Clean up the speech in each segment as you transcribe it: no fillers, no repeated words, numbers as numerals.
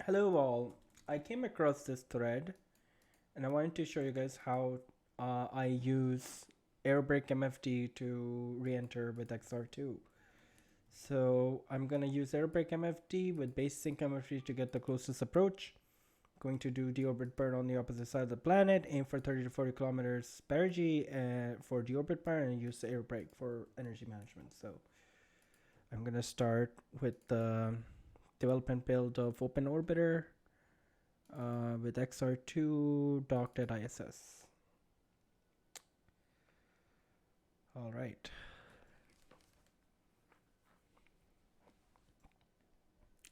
Hello all, I came across this thread and I wanted to show you guys how I use Aerobrake MFD to re-enter with XR2. So I'm going to use Aerobrake MFD with base sync MFD to get the closest approach. Going to do deorbit burn on the opposite side of the planet, aim for 30 to 40 kilometers perigee for deorbit burn, and use Aerobrake for energy management. So I'm going to start with the development build of OpenOrbiter with XR2 docked at ISS. All right.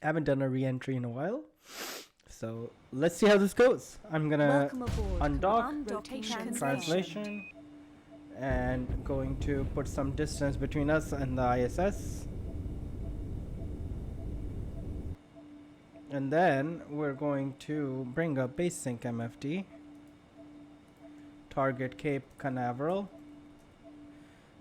I haven't done a re-entry in a while, so let's see how this goes. I'm gonna undock, translation, and going to put some distance between us and the ISS. And then we're going to bring up base sync MFD, target Cape Canaveral.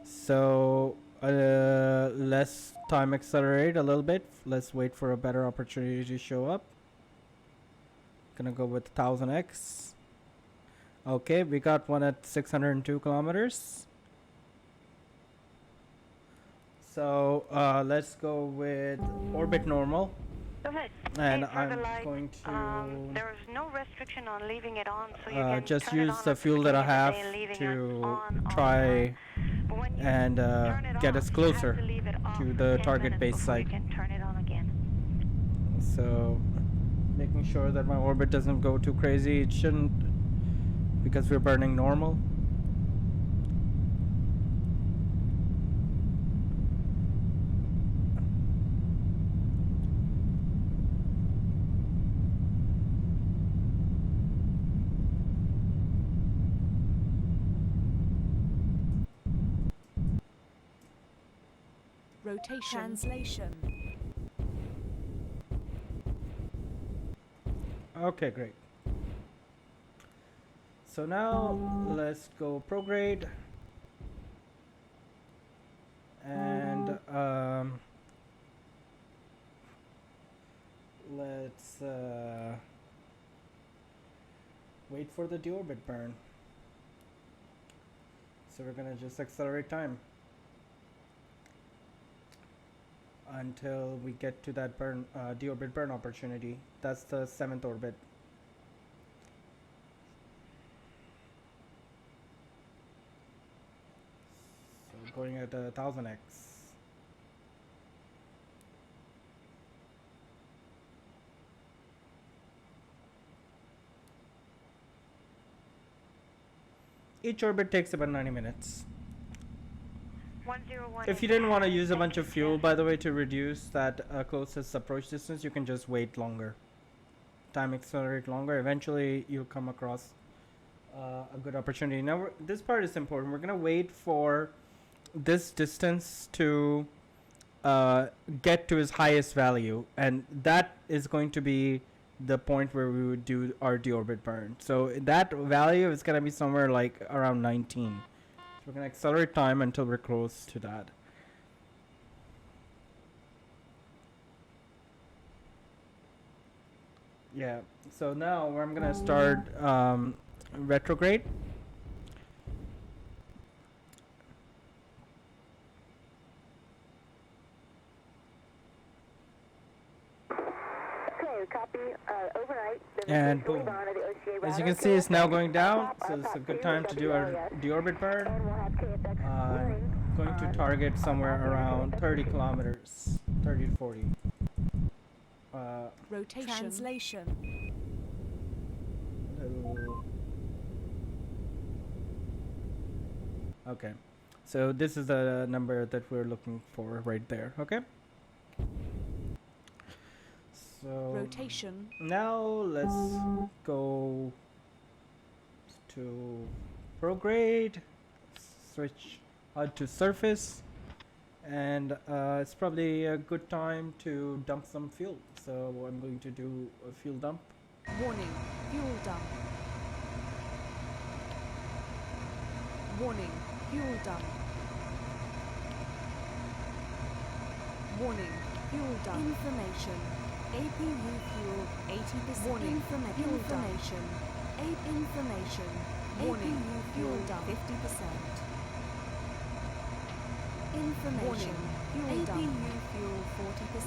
So let's time accelerate a little bit. Let's wait for a better opportunity to show up. Gonna go with 1000x. Okay, we got one at 602 kilometers. So let's go with orbit normal. Go ahead. And hey, I'm going to there is no restriction on leaving it on, so you can just turn use it on the fuel that I have to try and get us closer to the target base site. You can turn it on again. So making sure that my orbit doesn't go too crazy. It shouldn't, because we're burning normal. Rotation. Translation. Okay, great. So now let's go prograde and let's wait for the deorbit burn. So we're gonna just accelerate time until we get to that burn deorbit burn opportunity. That's the 7th orbit. So going at 1000x. Each orbit takes about 90 minutes. 101. If you didn't want to use a bunch of fuel, by the way, to reduce that closest approach distance, you can just wait longer. Time accelerate longer. Eventually, you'll come across a good opportunity. Now, this part is important. We're going to wait for this distance to get to its highest value. And that is going to be the point where we would do our deorbit burn. So that value is going to be somewhere like around 19. We're going to accelerate time until we're close to that. Yeah, so now I'm going to start retrograde. Copy. Overnight. And boom. As you can see, it's now going down, so it's a good time to do our deorbit burn. Going to target somewhere around 30 kilometers, 30 to 40. Rotation. Translation. Okay, so this is the number that we're looking for right there. Okay. So rotation. Now let's go to prograde, switch to surface, and it's probably a good time to dump some fuel. So I'm going to do a fuel dump. Warning, fuel dump. Warning, fuel dump. Warning, fuel dump. Information. APU fuel 80%. 40%. Warning. Information. Information. Warning. Fuel dump. 50%. Information. Fuel dump. APU fuel 40%.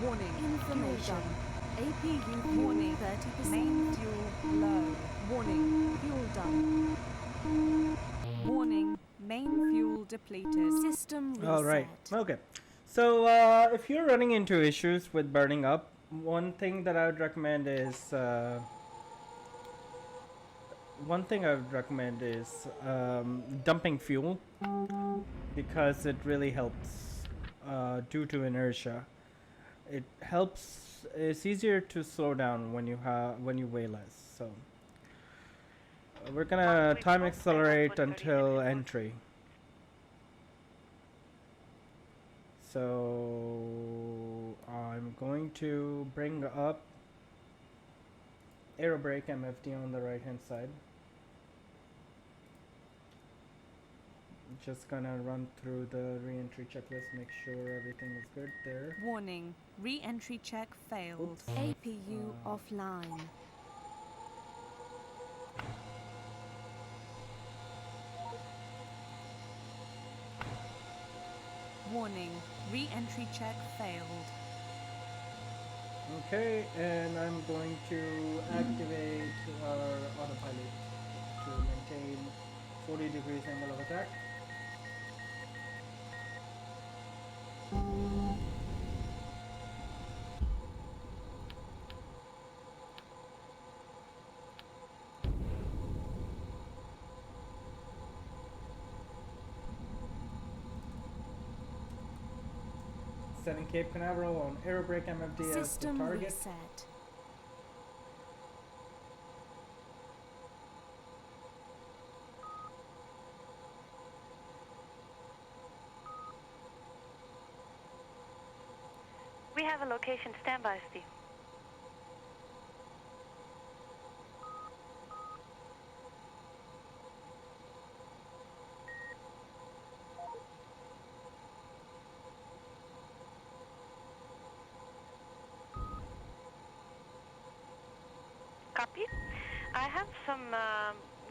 Warning. Information. APU warning 30%. Main fuel low. Warning. Fuel dump. Warning. Main fuel depleted. System reset. All right. Okay. So if you're running into issues with burning up, one thing that I would recommend is dumping fuel, because it really helps due to inertia. It helps. It's easier to slow down when you weigh less. So we're gonna time accelerate until entry. So I'm going to bring up Aerobrake MFD on the right hand side. Just gonna run through the re-entry checklist, make sure everything is good there. Warning. Re-entry check failed. Oops. APU offline. Warning. Re-entry check failed. Okay, and I'm going to activate our autopilot to maintain 40 degrees angle of attack. Setting Cape Canaveral on Aerobrake MFD as the System target. reset. We have a location standby, Steve. Copy. I have some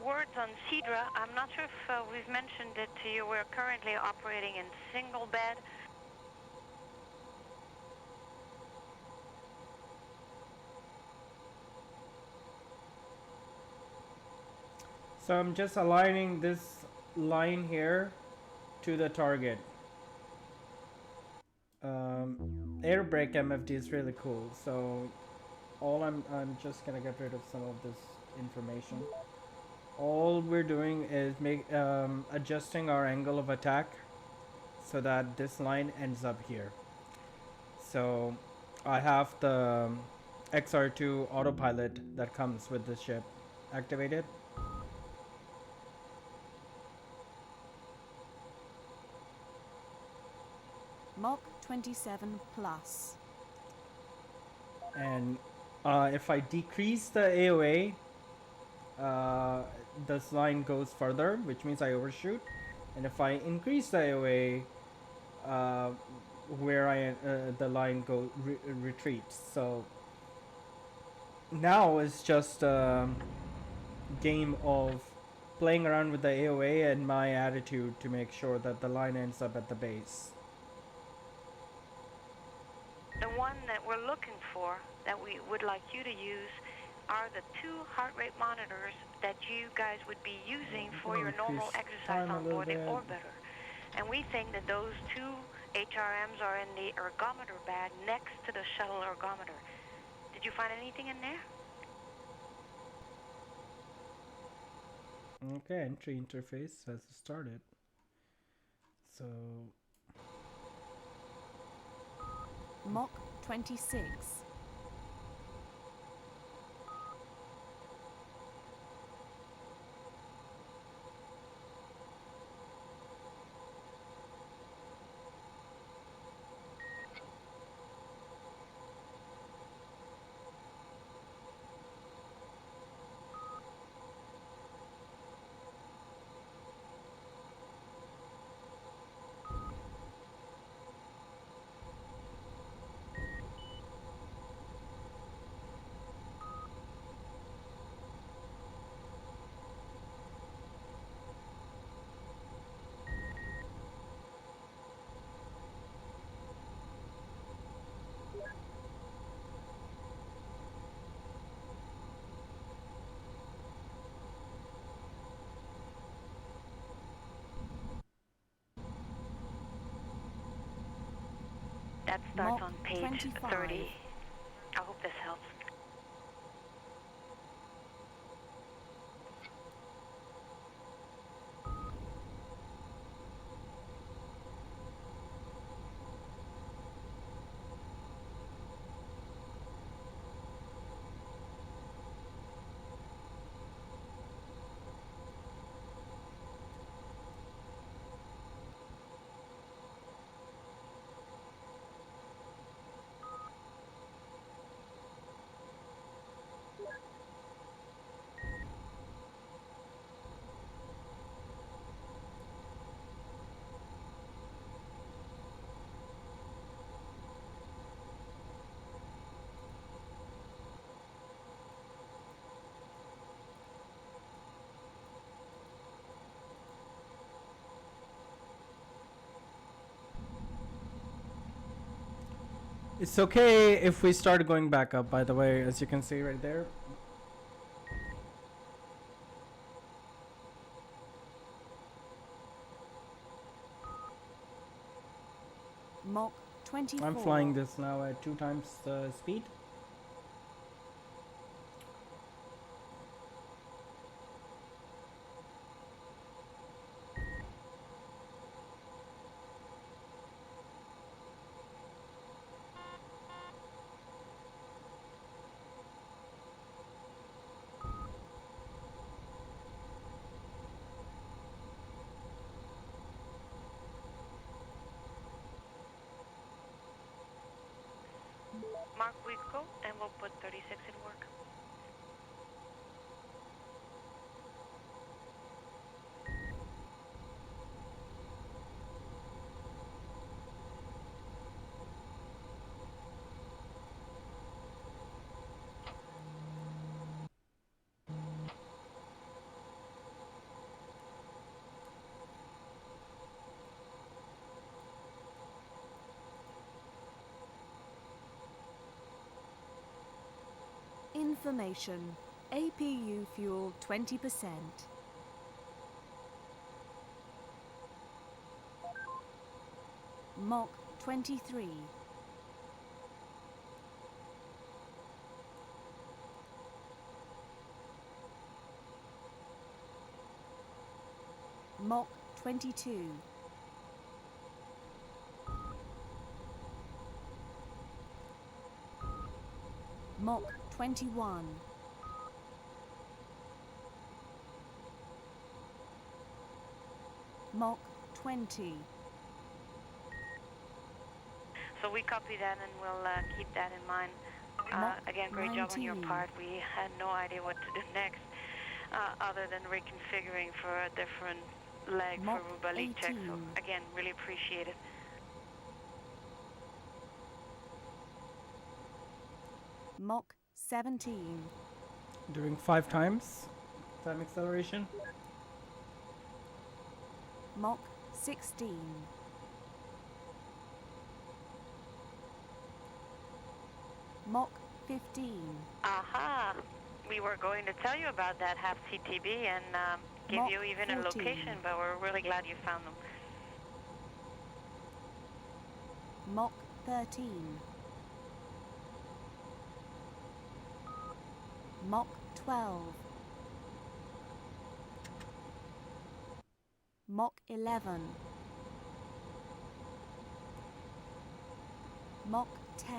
words on Cedra. I'm not sure if we've mentioned it to you. We're currently operating in single bed. So I'm just aligning this line here to the target. Aerobrake MFD is really cool. So I'm just gonna get rid of some of this information. All we're doing is adjusting our angle of attack so that this line ends up here. So I have the XR2 autopilot that comes with the ship activated. Mach 27 plus. And if I decrease the AOA, this line goes further, which means I overshoot. And if I increase the AOA, the line retreats. So now it's just a game of playing around with the AOA and my attitude to make sure that the line ends up at the base. The one that we're looking for, that we would like you to use, are the 2 heart rate monitors that you guys would be using for your normal exercise on board the Orbiter. And we think that those 2 HRMs are in the ergometer bag next to the shuttle ergometer. Did you find anything in there? Okay, entry interface has started. So Mach 26. That starts Mach on page 25. 30. I hope this helps. It's okay if we start going back up, by the way, as you can see right there. Mach 24. I'm flying this now at 2 times the speed. Mark, we go and we'll put 36 in work. Information. APU fuel 20%. Mach 23. Mach 22. Mach 21. Mach 20. So we copy that and we'll keep that in mind. Again, great job on your 19. part. We had no idea what to do next other than reconfiguring for a different leg Mach for Ruba leak check. So 18. again, really appreciate it. Mach 17. Doing 5 times time acceleration. Mach 16. Mach 15. Aha! We were going to tell you about that half CTB and give Mach you even 14. a location, but we're really glad you found them. Mach 13. Mach 12. Mach 11. Mach 10.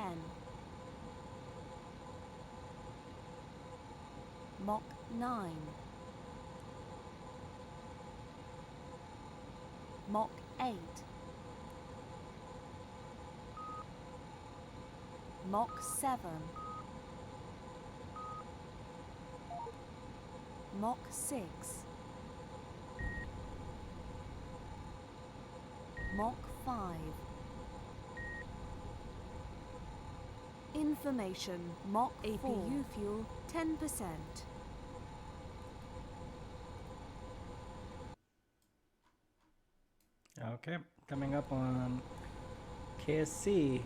Mach 9. Mach 8. Mach 7. Mach 6. Mach 5. Information. Mach APU fuel 10%. Okay, coming up on KSC.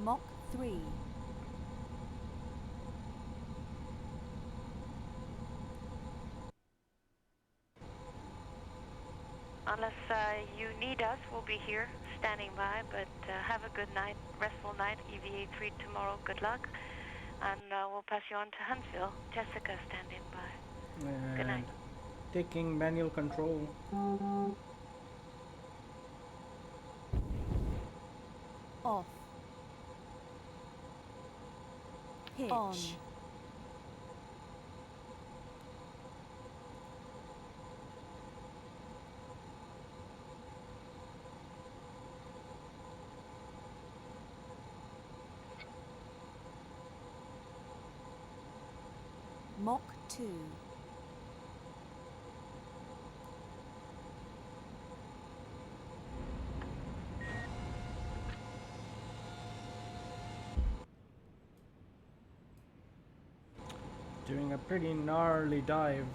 Mach 3. Unless you need us, we'll be here standing by. But have a good night, restful night. EVA 3 tomorrow. Good luck. And we'll pass you on to Huntsville. Jessica standing by. And Good night. taking manual control. Off. Hitch. On. Mach 2. Doing a pretty gnarly dive.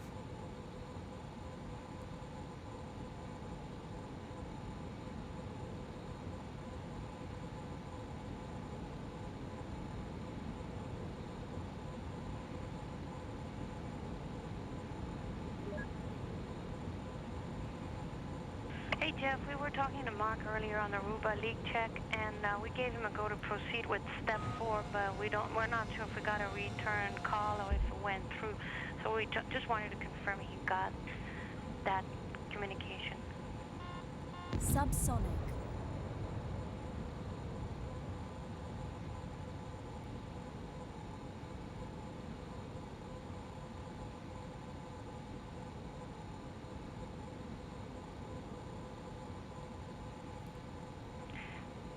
Hey Jeff, we were talking to Mark earlier on the Aruba leak check, and we gave him a go to proceed with step 4, but we're not sure if we got a return call or if it went through. So we just wanted to confirm he got that communication. Subsonic.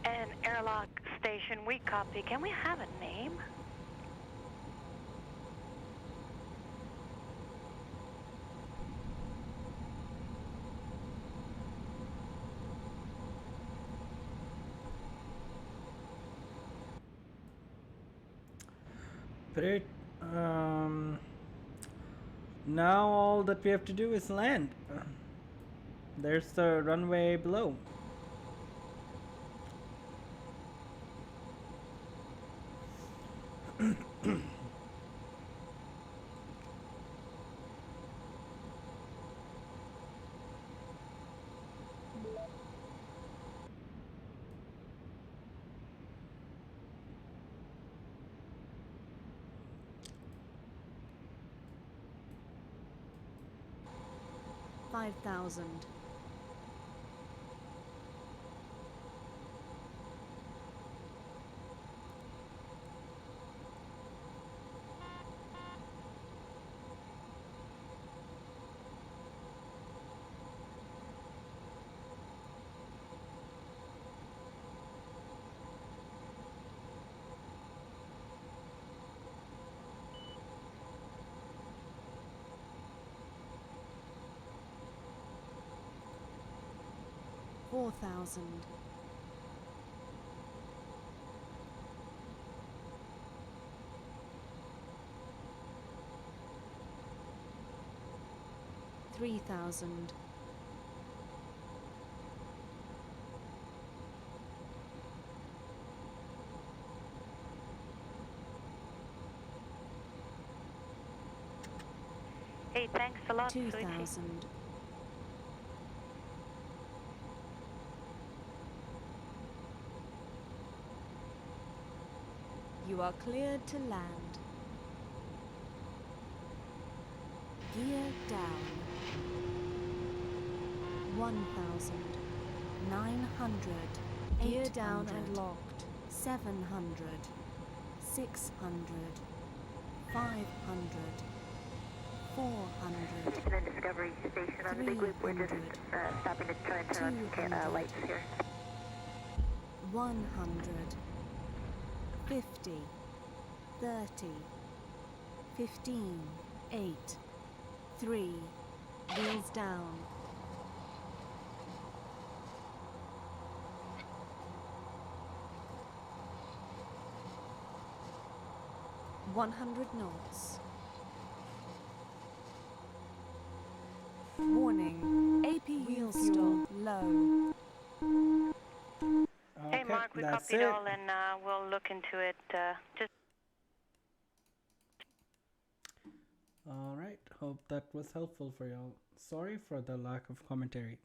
And airlock station, we copy. Can we have a name? Great. Now all that we have to do is land. There's the runway below. $5,000. $4,000. $3,000. Hey, thanks a lot, sweetie. 2,000. You are cleared to land. Gear down. 1,900. Gear down and locked. 700. 600. 500. 400. Houston and Discovery Station on the big loop. We're just stopping to try and turn on lights here. 100. 50. 30. 15. 8. 3. Wheels down. 100 knots. Warning. AP wheel stop low. Okay, Hey Mark, we that's copied it. all and we'll look into it. Just Alright, hope that was helpful for y'all. Sorry for the lack of commentary.